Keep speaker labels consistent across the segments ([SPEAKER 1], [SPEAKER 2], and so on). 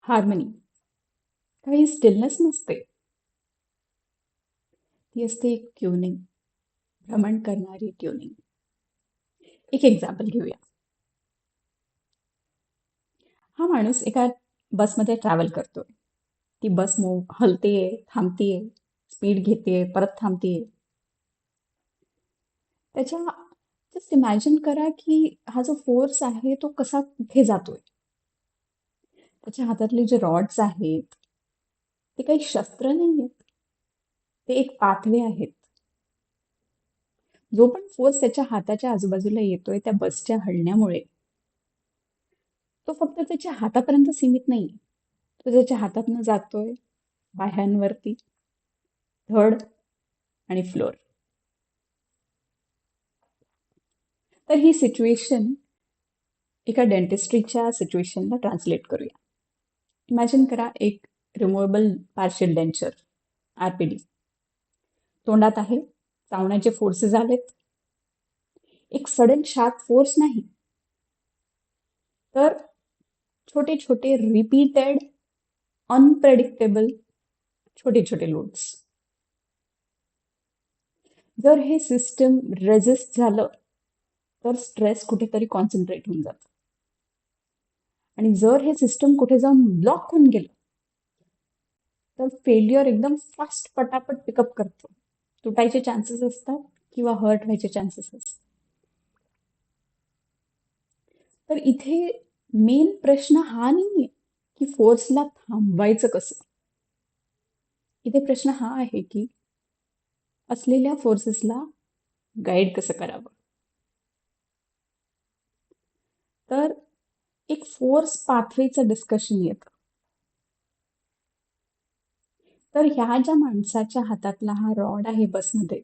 [SPEAKER 1] Harmony काही stillness नसते. ती असते एक ट्युनिंग, भ्रमण करणारी ट्युनिंग. एक एक्झाम्पल घेऊया. हा माणूस एका बसमध्ये ट्रॅव्हल करतोय. ती बस हलतेय, थांबतेय, स्पीड घेतेय, परत थांबतेय. त्याच्या जस्ट इमॅजिन करा की हा जो फोर्स आहे तो कसा कुठे जातोय. त्याच्या हातातले जे रॉड्स आहेत ते काही शस्त्र नाही आहेत, ते एक पाथवे आहेत. जो पण फोर्स त्याच्या हाताच्या आजूबाजूला येतोय त्या बसच्या हलण्यामुळे, तो फक्त त्याच्या हातापर्यंत सीमित नाही. तो त्याच्या हातातनं जातोय पायांवरती, धड आणि फ्लोर. तर ही सिच्युएशन एका डेंटिस्ट्रीच्या सिच्युएशनला ट्रान्सलेट करूया. इमॅजिन करा एक रिमूव्हेबल पार्शियल डेंचर, आरपीडी. तोंडात आहे, चावण्याचे फोर्सेस आलेत. एक सडन शार्प फोर्स नाही, तर छोटे छोटे रिपीटेड अनप्रेडिक्टेबल छोटे छोटे लोड्स. जर हे सिस्टम रेजिस्ट झालं तर स्ट्रेस कुठेतरी कॉन्सन्ट्रेट होऊन जातं. आणि जर हे सिस्टम कुठे जाऊन ब्लॉक होऊन गेलं तर फेल्युअर एकदम फास्ट पटापट पिकअप करतं. तुटायचे चान्सेस असतात किंवा हर्ट व्हायचे चान्सेस असतात. तर इथे मेन प्रश्न हा नाहीये की फोर्सला थांबवायचं कसं. इथे प्रश्न हा आहे की असलेल्या फोर्सेसला गाईड कसं करावं. तर एक फोर्स पाथवेचं डिस्कशन येतं. तर ह्या ज्या माणसाच्या हातातला हा रॉड आहे बसमध्ये,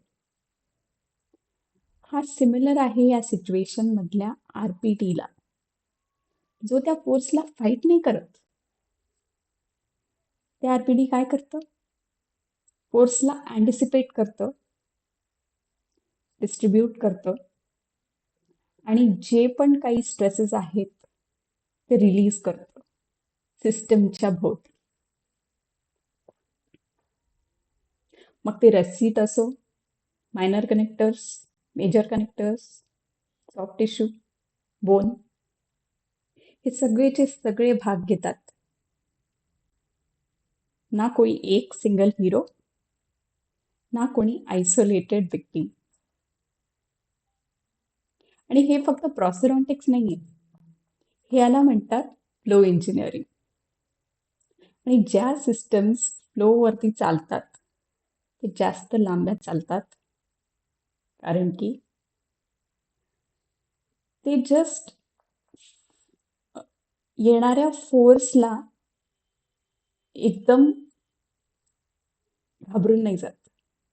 [SPEAKER 1] हा सिमिलर आहे या सिच्युएशन मधल्या आरपीटीला, जो त्या फोर्सला फाईट नाही करत. ते आरपीडी काय करतं, फोर्सला अँटिसिपेट करतं, डिस्ट्रीब्यूट करतं आणि जे पण काही स्ट्रेसेस आहेत ते रिलीज करतं सिस्टमच्या भोवती. मग ते रस्सीट असो, minor connectors, major connectors, soft tissue, bone, हे सगळेचे सगळे भाग घेतात. ना कोई एक सिंगल हिरो, ना कोणी आयसोलेटेड विक्टीम. आणि हे फक्त प्रॉसिरॉन्टिक्स नाहीये, हे याला म्हणतात फ्लो इंजिनिअरिंग. आणि ज्या सिस्टम्स फ्लोवरती चालतात ते जास्त लांब्या चालतात, कारण की ते जस्ट येणाऱ्या फोर्सला एकदम घाबरून नाही जात.